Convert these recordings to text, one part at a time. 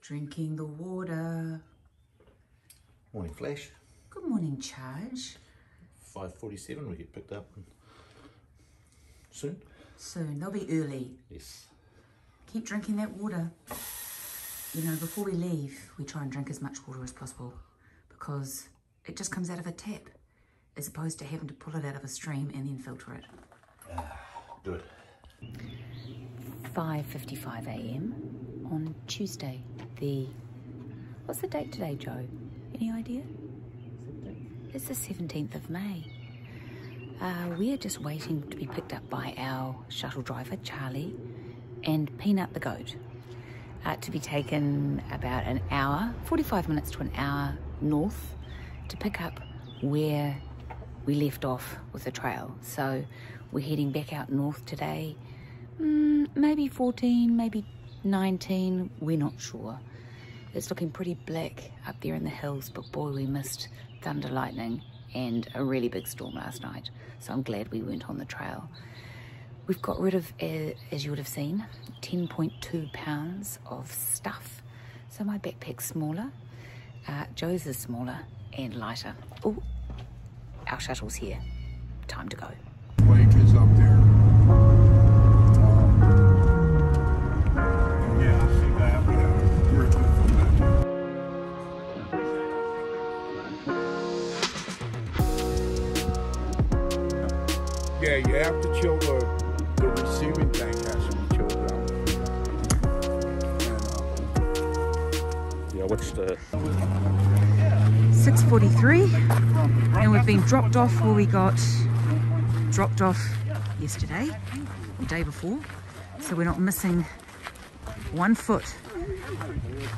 Drinking the water. Morning, Flash. Good morning, Charge. 5:47, we get picked up soon. Soon, they'll be early. Yes. Keep drinking that water. You know, before we leave, we try and drink as much water as possible because it just comes out of a tap as opposed to having to pull it out of a stream and then filter it. Good. 5:55 a.m. on Tuesday. What's the date today, Joe? Any idea? It's the 17th of May. We are just waiting to be picked up by our shuttle driver, Charlie, and Peanut the goat, to be taken about an hour, 45 minutes to an hour north to pick up where we left off with the trail. So we're heading back out north today, maybe 14, maybe 19, we're not sure. It's looking pretty black up there in the hills, but boy, we missed thunder, lightning and a really big storm last night, so I'm glad we weren't on the trail. We've got rid of, as you would have seen, 10.2 pounds of stuff, so my backpack's smaller, Joe's is smaller and lighter. Oh, our shuttle's here, time to go. Wages up there. Yeah, I see that. Yeah, you have to chill the receiving tank has to be chilled down. And, Yeah, what's the... 6:43 and we've been dropped off where we got dropped off yesterday, the day before, so we're not missing 1 foot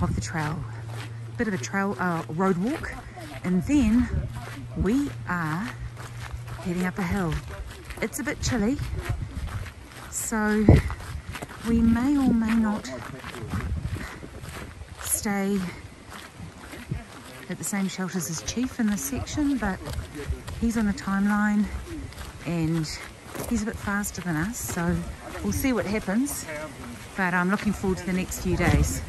of the trail. Bit of a trail road walk, and then we are heading up a hill. It's a bit chilly, so we may or may not stay at the same shelters as Chief in this section, but he's on a timeline and he's a bit faster than us, so we'll see what happens, but I'm looking forward to the next few days.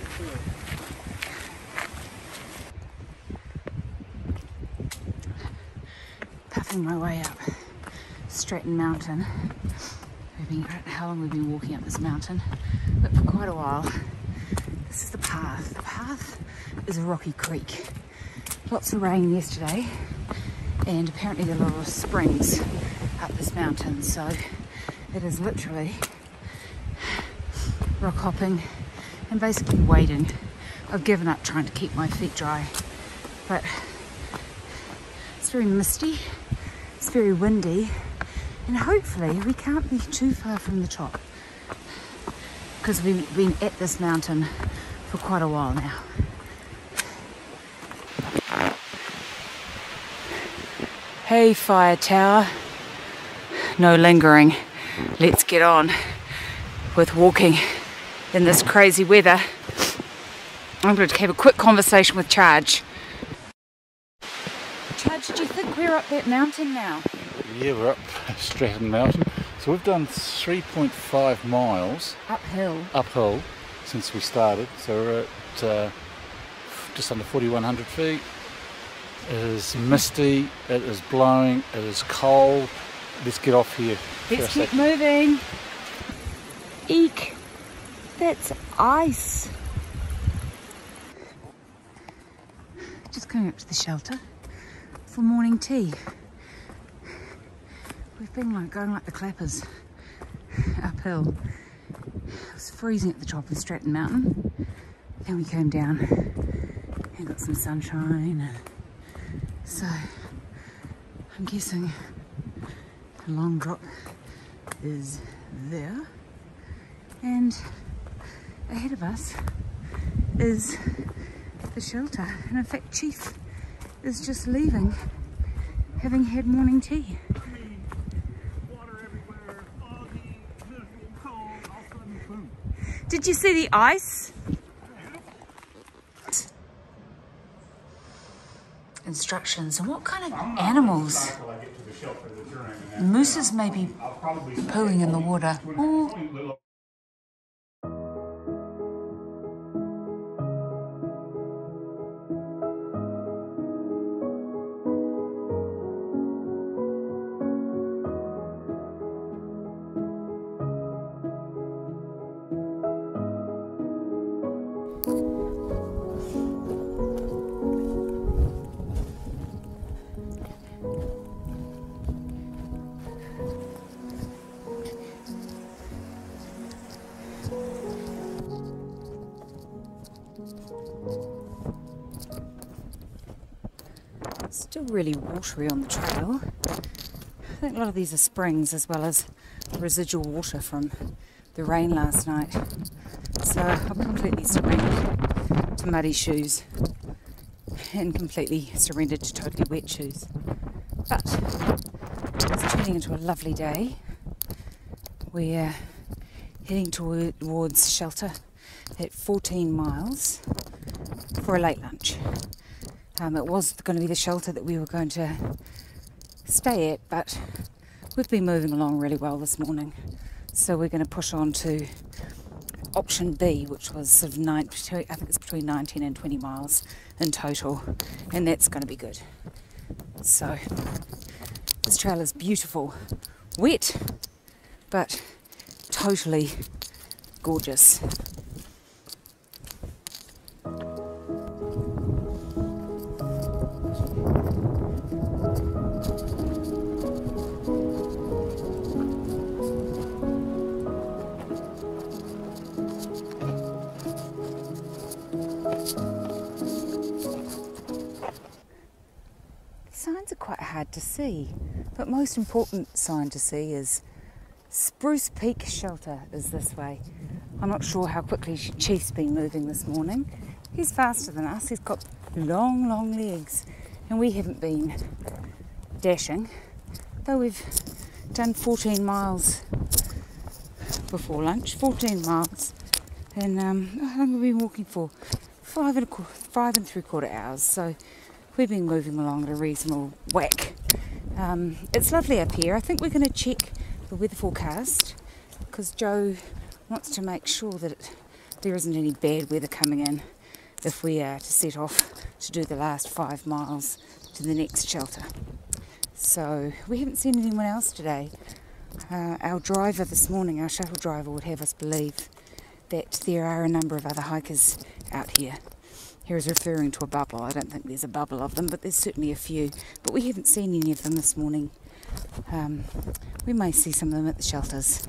Puffing my way up Stratton Mountain. I don't know how long we've been walking up this mountain, but for quite a while. This is the path. The path is a rocky creek. Lots of rain yesterday, and apparently there are a lot of springs up this mountain, so it is literally rock hopping and basically wading. I've given up trying to keep my feet dry, but it's very misty, it's very windy, and hopefully we can't be too far from the top because we've been at this mountain for quite a while now. Hey, fire tower. No lingering. Let's get on with walking in this crazy weather. I'm going to have a quick conversation with Charge. Charge, do you think we're up that mountain now? yeah, we're up Stratton Mountain. So we've done 3.5 miles uphill since we started. So we're at just under 4,100 feet. It is misty, it is blowing, it is cold. Let's get off here. Let's keep moving. Eek, that's ice. Just going up to the shelter for morning tea. We've been going like the clappers uphill. It was freezing at the top of Stratton Mountain. Then we came down and got some sunshine. So I'm guessing the long drop is there, and ahead of us is the shelter, and in fact Chief is just leaving having had morning tea. Did you see the ice? Instructions and what kind of animals? Mooses may be pooing in the water. Oh. Still really watery on the trail. I think a lot of these are springs as well as residual water from the rain last night. So I'm completely surrendered to muddy shoes and completely surrendered to totally wet shoes. But it's turning into a lovely day. We're heading towards shelter at 14 miles for a late lunch. It was going to be the shelter that we were going to stay at, but we've been moving along really well this morning. So we're going to push on to option B, which was sort of I think it's between 19 and 20 miles in total, and that's going to be good. So this trail is beautiful, wet, but totally gorgeous. Signs are quite hard to see, but most important sign to see is Spruce Peak Shelter is this way. I'm not sure how quickly Chief's been moving this morning. He's faster than us, he's got long legs, and we haven't been dashing, though we've done 14 miles before lunch, 14 miles, and how long have we been walking for? 5.75 hours, so we've been moving along at a reasonable whack. It's lovely up here. I think we're going to check the weather forecast because Joe wants to make sure that there isn't any bad weather coming in if we are to set off to do the last 5 miles to the next shelter. So we haven't seen anyone else today. Our driver this morning, our shuttle driver, would have us believe that there are a number of other hikers out here. He was referring to a bubble. I don't think there's a bubble of them, but there's certainly a few. But we haven't seen any of them this morning. We may see some of them at the shelters.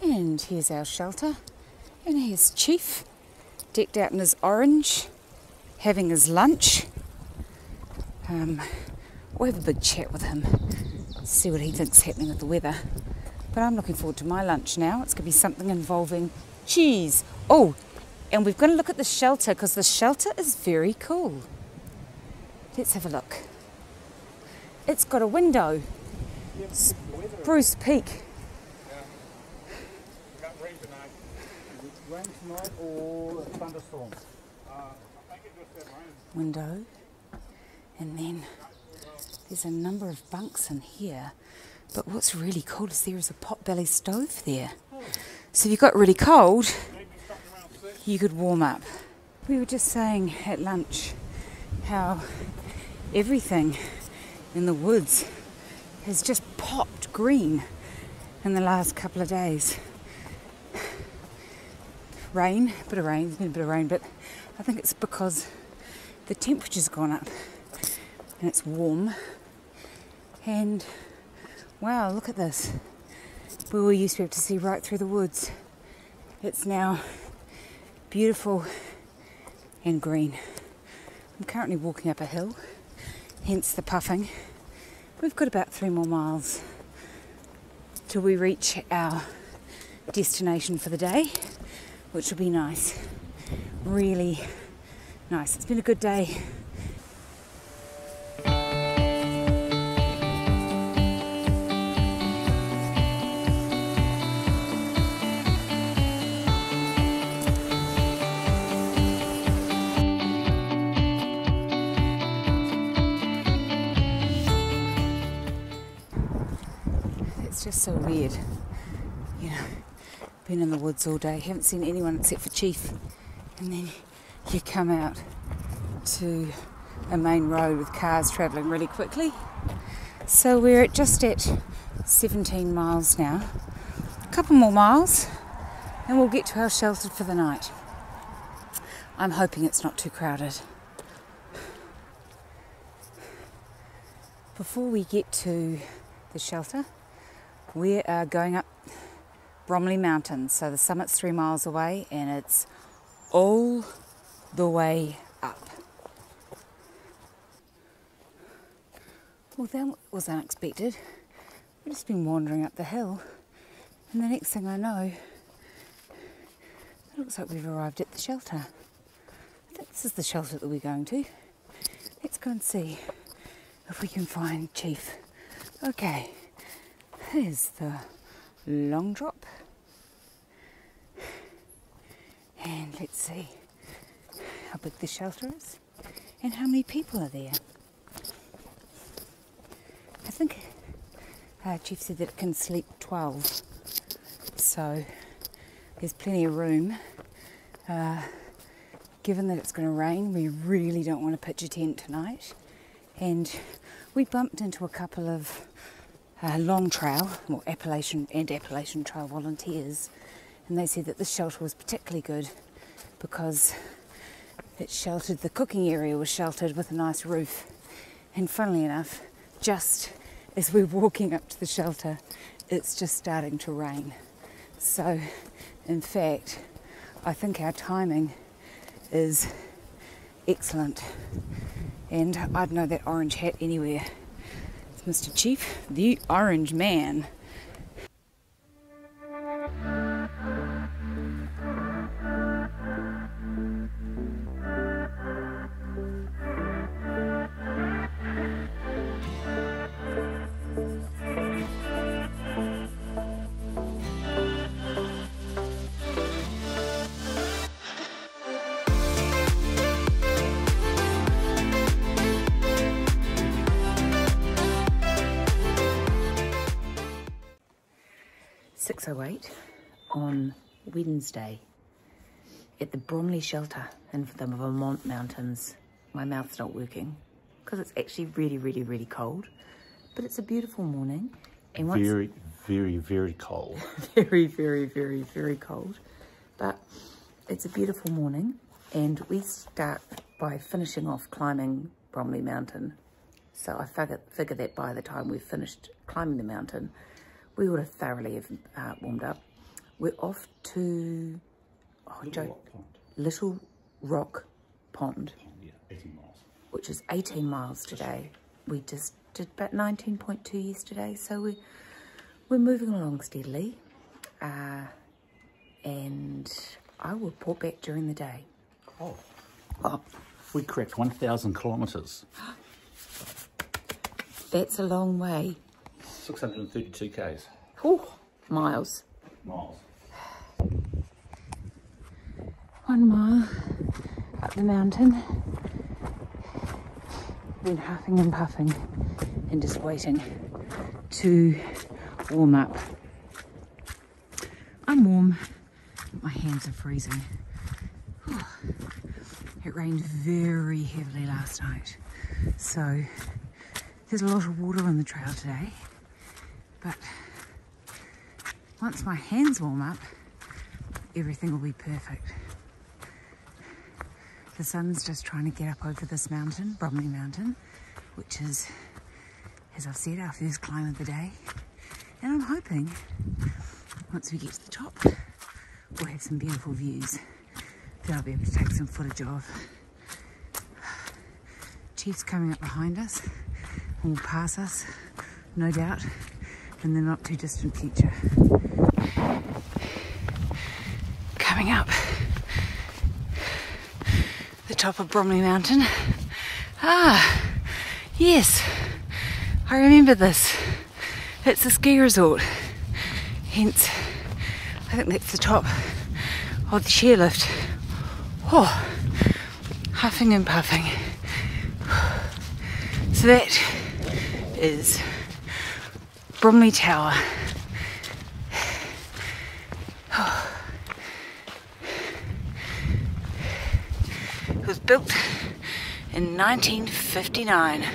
And here's our shelter. And here's Chief, decked out in his orange, having his lunch. We'll have a big chat with him, see what he thinks happening with the weather. But I'm looking forward to my lunch now. It's going to be something involving cheese. Oh, and we've got to look at the shelter because the shelter is very cool. Let's have a look. It's got a window. Spruce Peak. Rain tonight or a thunderstorm? Window. And then there's a number of bunks in here. But what's really cool is there is a pot-belly stove there. So if you got really cold, you could warm up. We were just saying at lunch how everything in the woods has just popped green in the last couple of days. Rain, there's been a bit of rain, but I think it's because the temperature's gone up and it's warm. And wow, look at this. We were used to be able to see right through the woods. It's now beautiful and green. I'm currently walking up a hill, hence the puffing. We've got about 3 more miles till we reach our destination for the day, which will be nice. Really nice. It's been a good day. It's just so weird, you know, been in the woods all day, haven't seen anyone except for Chief, and then you come out to a main road with cars travelling really quickly. So we're just at 17 miles now, a couple more miles and we'll get to our shelter for the night. I'm hoping it's not too crowded. Before we get to the shelter, we are going up Bromley Mountain. So the summit's 3 miles away and it's all the way up. Well, that was unexpected. We've just been wandering up the hill, and the next thing I know, it looks like we've arrived at the shelter. I think this is the shelter that we're going to. Let's go and see if we can find Chief. Okay, here's the long drop. And let's see how big the shelter is and how many people are there. I think Chief said that it can sleep 12, so there's plenty of room. Given that it's going to rain, we really don't want to pitch a tent tonight. And we bumped into a couple of Long Trail, or Appalachian Trail volunteers, and they said that this shelter was particularly good because it sheltered, the cooking area was sheltered with a nice roof. And funnily enough, just as we're walking up to the shelter, it's just starting to rain. So, in fact, I think our timing is excellent. And I'd know that orange hat anywhere. It's Mr. Chief, the Orange Man. On Wednesday at the Bromley Shelter in the Vermont mountains. My mouth's not working because it's actually really, really, really cold, but it's a beautiful morning. And very, very, very cold. Very, very, very, very cold, but it's a beautiful morning, and we start by finishing off climbing Bromley Mountain. So I figure that by the time we've finished climbing the mountain, we would have thoroughly warmed up. We're off to Little Rock Pond, Yeah, 18 miles. which is 18 miles today. We just did about 19.2 yesterday, so we're moving along steadily. And I will report back during the day. Oh. We cracked 1,000 kilometres. That's a long way. 632 k's. Oh, miles. 1 mile up the mountain. Been huffing and puffing and just waiting to warm up. I'm warm, my hands are freezing. It rained very heavily last night, so there's a lot of water on the trail today, but once my hands warm up, everything will be perfect. The sun's just trying to get up over this mountain, Bromley Mountain, which is, as I've said, our first climb of the day. And I'm hoping, once we get to the top, we'll have some beautiful views that I'll be able to take some footage of. Chief's coming up behind us and will pass us, no doubt, in the not too distant future. Coming up the top of Bromley Mountain. Ah, yes, I remember this. It's a ski resort, hence I think that's the top of the chairlift. Oh, huffing and puffing. So that is Bromley Tower. It was built in 1959.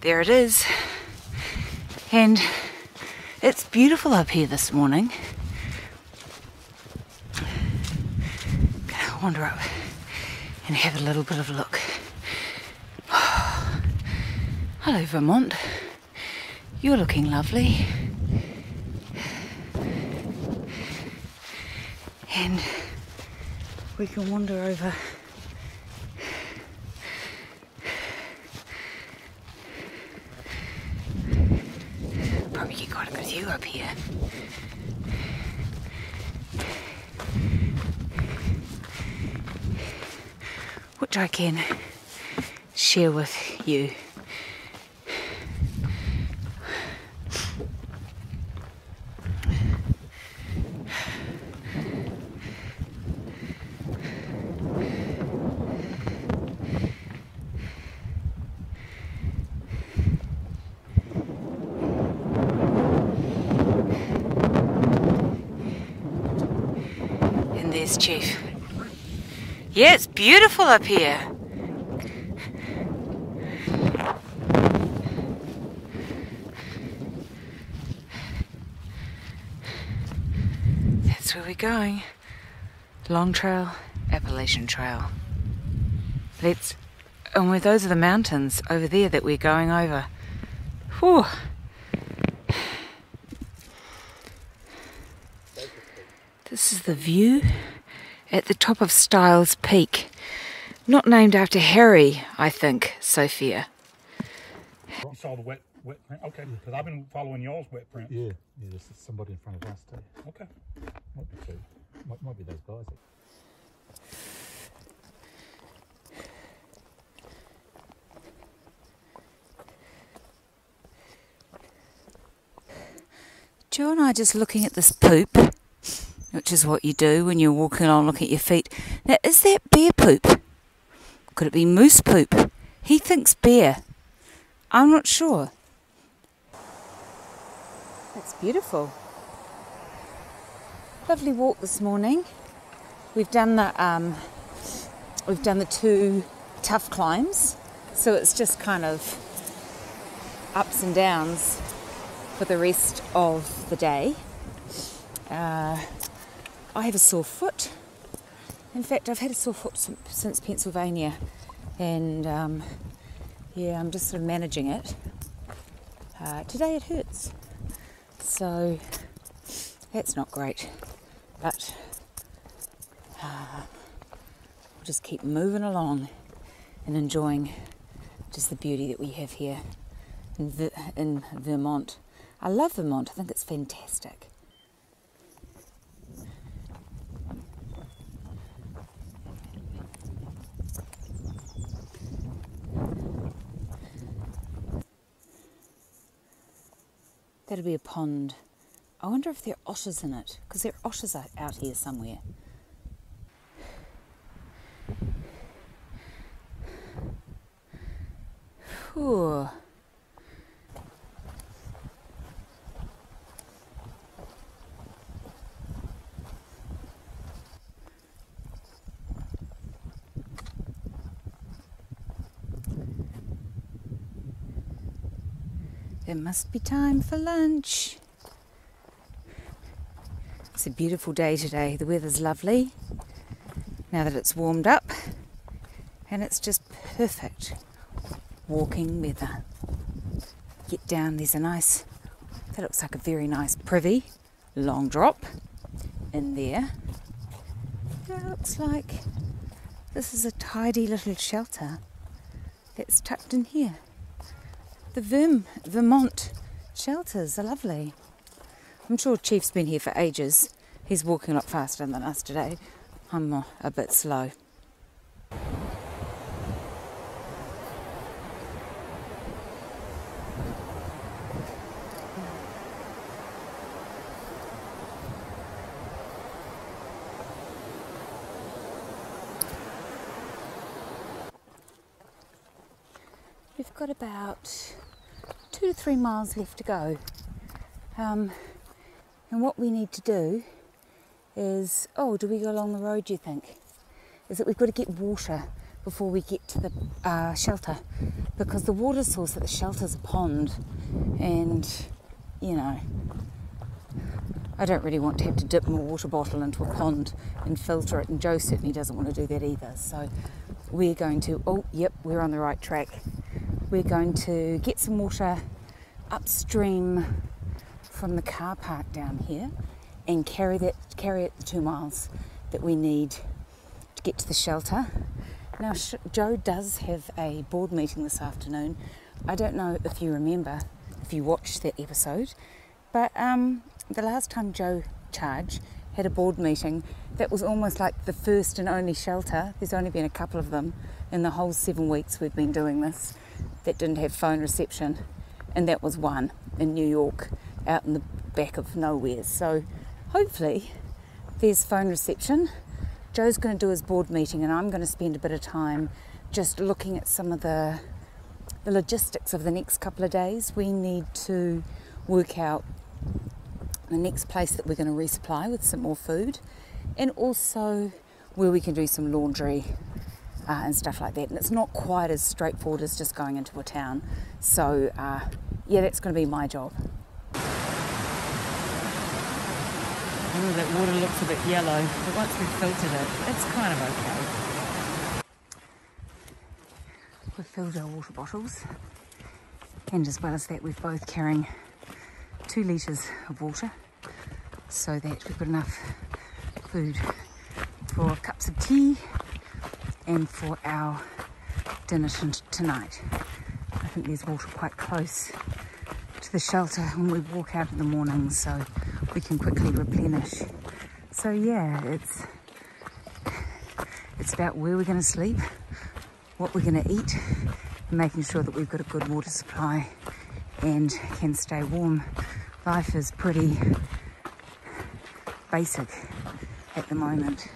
There it is. And it's beautiful up here this morning. Gonna wander up and have a little bit of a look. Hello, Vermont. You're looking lovely. And we can wander over. Probably get quite a good view up here. Which I can share with you. And there's Chief. Yeah, it's beautiful up here. That's where we're going. Long Trail, Appalachian Trail. Those are the mountains over there that we're going over. Whew. This is the view at the top of Styles Peak. Not named after Harry, I think, Sophia. You saw the wet print? Okay, because I've been following y'all's wet print. Yeah, there's somebody in front of us too. Okay. Might be two. Might be those guys. Joe and I are just looking at this poop, which is what you do when you're walking along looking at your feet. Now, is that bear poop? Could it be moose poop? He thinks bear. I'm not sure. That's beautiful. Lovely walk this morning. We've done the 2 tough climbs, so it's just kind of ups and downs for the rest of the day. I have a sore foot. In fact, I've had a sore foot since Pennsylvania, and yeah, I'm just sort of managing it. Today it hurts, so that's not great, but we'll just keep moving along and enjoying just the beauty that we have here in Vermont. I love Vermont. I think it's fantastic. That'll be a pond. I wonder if there are otters in it, because there are otters out here somewhere. Whew. It must be time for lunch. It's a beautiful day today. The weather's lovely now that it's warmed up, and it's just perfect walking weather. Get down, there's a nice, that looks like a very nice privy, long drop in there. It looks like this is a tidy little shelter that's tucked in here. The Vermont shelters are lovely. I'm sure Chief's been here for ages. He's walking a lot faster than us today. I'm a bit slow. We've got about 2 to 3 miles left to go, and what we need to do is, do we go along the road, do you think? Is that we've got to get water before we get to the shelter, because the water source at the shelter is a pond, and you know, I don't really want to have to dip my water bottle into a pond and filter it, and Joe certainly doesn't want to do that either. So we're going to, we're on the right track. We're going to get some water upstream from the car park down here and carry it the 2 miles that we need to get to the shelter. Now, Joe does have a board meeting this afternoon. I don't know if you remember, if you watched that episode, but the last time Joe Charge had a board meeting, that was almost like the first and only shelter. There's only been a couple of them in the whole 7 weeks we've been doing this that didn't have phone reception, and that was one in New York, out in the back of nowhere. So hopefully there's phone reception. Joe's going to do his board meeting, and I'm going to spend a bit of time just looking at some of the logistics of the next couple of days. We need to work out the next place that we're going to resupply with some more food, and also where we can do some laundry and stuff like that. And it's not quite as straightforward as just going into a town. So yeah, that's going to be my job. Oh, that water looks a bit yellow, but once we've filtered it, it's kind of okay. We've filled our water bottles, and as well as that, we're both carrying 2 litres of water, so that we've got enough food for cups of tea and for our dinner tonight. I think there's water quite close to the shelter when we walk out in the morning, so we can quickly replenish. So yeah, it's about where we're going to sleep, what we're going to eat, and making sure that we've got a good water supply and can stay warm. Life is pretty basic at the moment,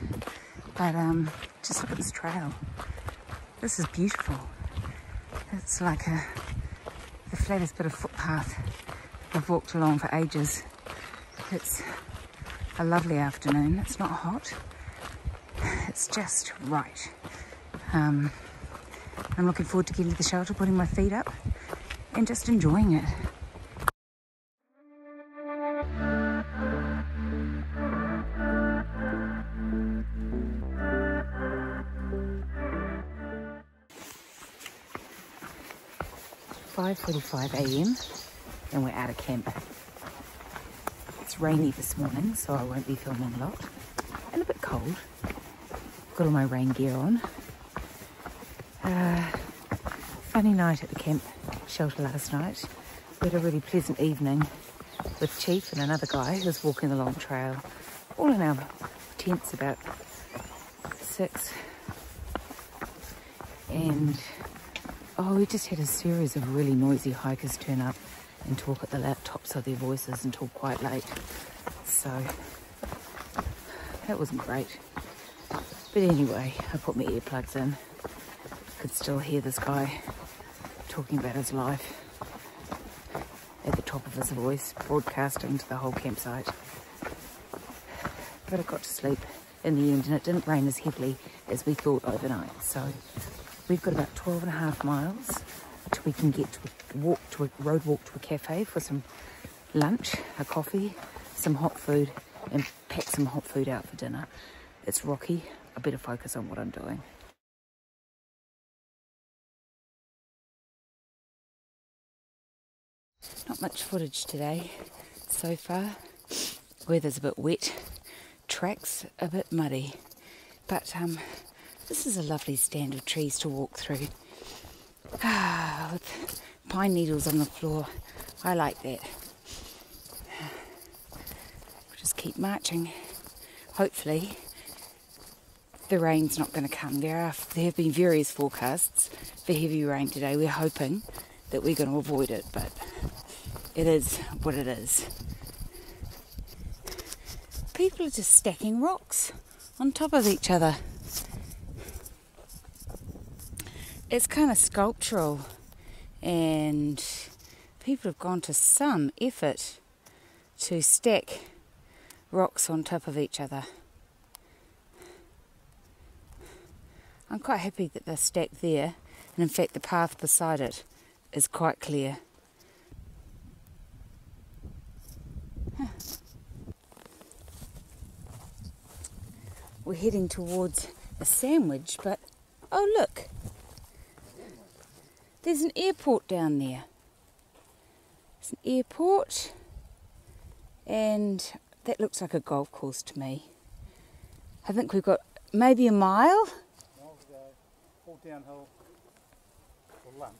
but just look at this trail. This is beautiful. It's like the flattest bit of footpath I've walked along for ages. It's a lovely afternoon. It's not hot. It's just right. I'm looking forward to getting to the shelter, putting my feet up, and just enjoying it. It's 5:45 a.m. and we're out of camp. It's rainy this morning, so I won't be filming a lot, and a bit cold. Got all my rain gear on. Funny night at the camp shelter last night. We had a really pleasant evening with Chief and another guy who was walking the long trail, all in our tents, about 6. And we just had a series of really noisy hikers turn up and talk at the loud tops of their voices until quite late. So that wasn't great. But anyway, I put my earplugs in. Could still hear this guy talking about his life at the top of his voice, broadcasting to the whole campsite. But I got to sleep in the end, and it didn't rain as heavily as we thought overnight. So we've got about 12.5 miles till we can get to a road walk to a cafe for some lunch, a coffee, some hot food, and pack some hot food out for dinner. It's rocky. I better focus on what I'm doing. Not much footage today so far. Weather's a bit wet, tracks a bit muddy, but this is a lovely stand of trees to walk through. With pine needles on the floor. I like that. We'll just keep marching. Hopefully the rain's not going to come. There have been various forecasts for heavy rain today. We're hoping that we're going to avoid it, but it is what it is. People are just stacking rocks on top of each other. It's kind of sculptural, and people have gone to some effort to stack rocks on top of each other. I'm quite happy that they're stacked there, and in fact the path beside it is quite clear. We're heading towards a sandwich, but oh look! There's an airport down there. It's an airport, and that looks like a golf course to me. I think we've got maybe a mile. All downhill for lunch.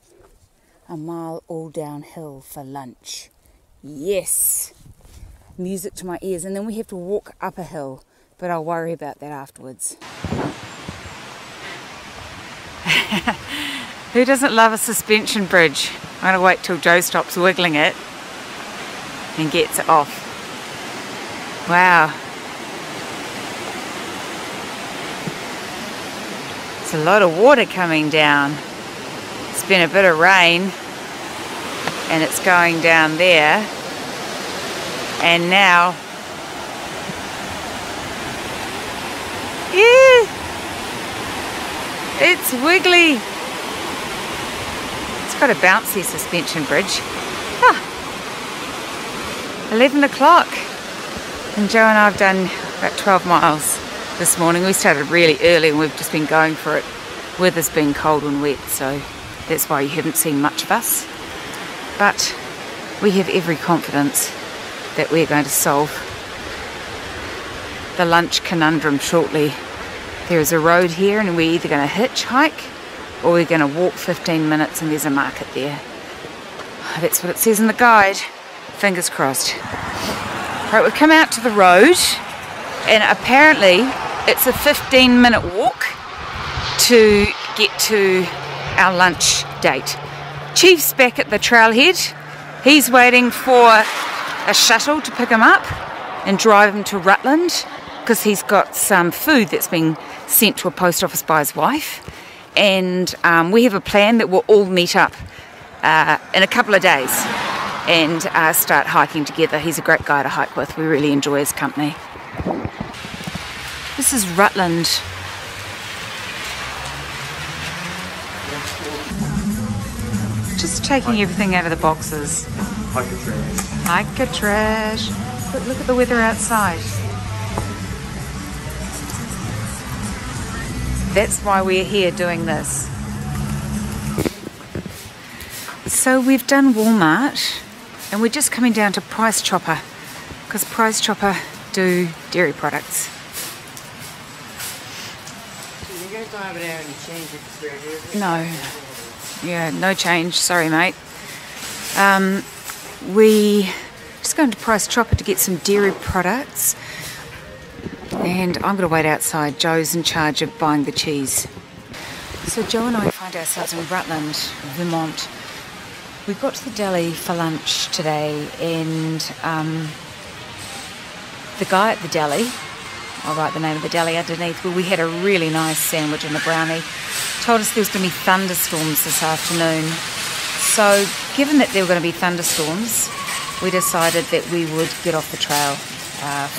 A mile all downhill for lunch. Yes. Music to my ears. And then we have to walk up a hill, but I'll worry about that afterwards. Who doesn't love a suspension bridge? I'm going to wait till Joe stops wiggling it and gets it off. Wow. There's a lot of water coming down. It's been a bit of rain and it's going down there. And now, yeah, it's wiggly. It's got a bouncy suspension bridge. 11 o'clock. And Joe and I have done about 12 miles this morning. We started really early and we've just been going for it. Weather's been cold and wet, so that's why you haven't seen much of us. But we have every confidence that we're going to solve the lunch conundrum shortly. There is a road here and we're either going to hitchhike or we're going to walk 15 minutes and there's a market there. That's what it says in the guide. Fingers crossed. Right, we've come out to the road and apparently it's a 15-minute walk to get to our lunch date. Chief's back at the trailhead. He's waiting for a shuttle to pick him up and drive him to Rutland because he's got some food that's been sent to a post office by his wife. And we have a plan that we'll all meet up in a couple of days and start hiking together. He's a great guy to hike with. We really enjoy his company. This is Rutland. Just taking everything out of the boxes. Hiker trash. Hiker trash. But look at the weather outside. That's why we're here doing this. So we've done Walmart and we're just coming down to Price Chopper because Price Chopper do dairy products. No. Yeah, no change. Sorry, mate. We just going to Price Chopper to get some dairy products. And I'm going to wait outside. Joe's in charge of buying the cheese. So Joe and I find ourselves in Rutland, Vermont. We got to the deli for lunch today and the guy at the deli, I'll write the name of the deli underneath, where we had a really nice sandwich and a brownie, told us there was going to be thunderstorms this afternoon. So given that there were going to be thunderstorms, we decided that we would get off the trail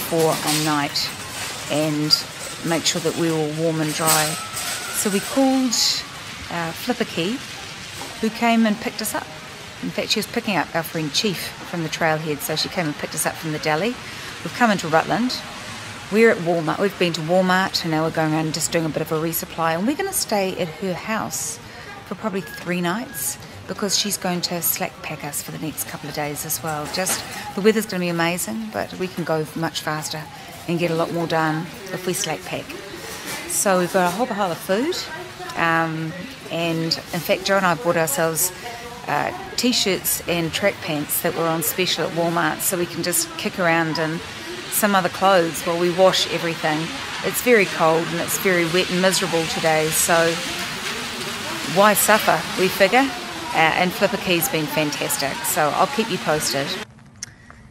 for a night and make sure that we were warm and dry. So we called Flipakey, who came and picked us up. In fact, she was picking up our friend Chief from the trailhead, so she came and picked us up from the deli. We've come into Rutland. We're at Walmart. We've been to Walmart and now we're going around just doing a bit of a resupply, and we're going to stay at her house for probably 3 nights because she's going to slack pack us for the next couple of days as well. Just the weather's going to be amazing, but we can go much faster and get a lot more done if we slack pack. So we've got a whole pile of food, and in fact Joe and I bought ourselves t-shirts and track pants that were on special at Walmart, so we can just kick around in some other clothes while we wash everything. It's very cold and it's very wet and miserable today, so why suffer, we figure. And Flipakey's been fantastic, so I'll keep you posted.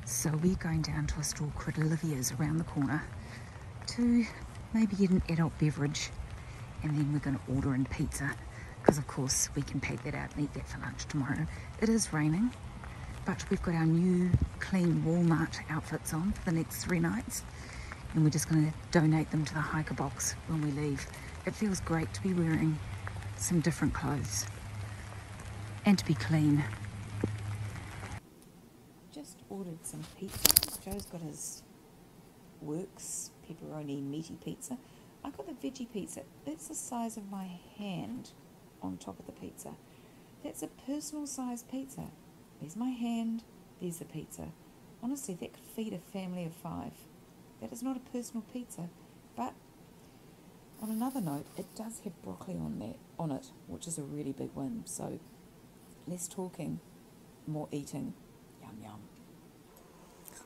So we're going down to a store called Olivia's around the corner to maybe get an adult beverage, and then we're going to order in pizza because of course we can pack that out and eat that for lunch tomorrow. It is raining, but we've got our new clean Walmart outfits on for the next 3 nights, and we're just going to donate them to the hiker box when we leave. It feels great to be wearing some different clothes and to be clean. Just ordered some pizza. Joe's got his Works pepperoni meaty pizza. I got the veggie pizza. It's the size of my hand on top of the pizza. That's a personal size pizza. There's my hand, there's the pizza. Honestly, that could feed a family of 5. That is not a personal pizza, but On another note, it does have broccoli on it, which is a really big win. So less talking, more eating. Yum yum.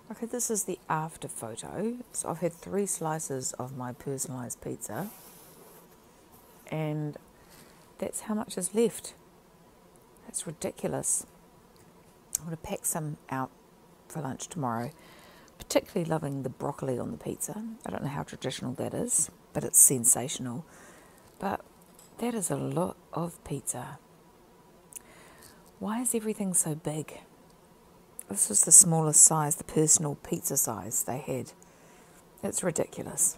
Okay, this is the after photo. So I've had 3 slices of my personalised pizza, and that's how much is left. That's ridiculous. I'm going to pack some out for lunch tomorrow. Particularly loving the broccoli on the pizza. I don't know how traditional that is, but it's sensational. But that is a lot of pizza. Why is everything so big? This was the smallest size, the personal pizza size they had. It's ridiculous.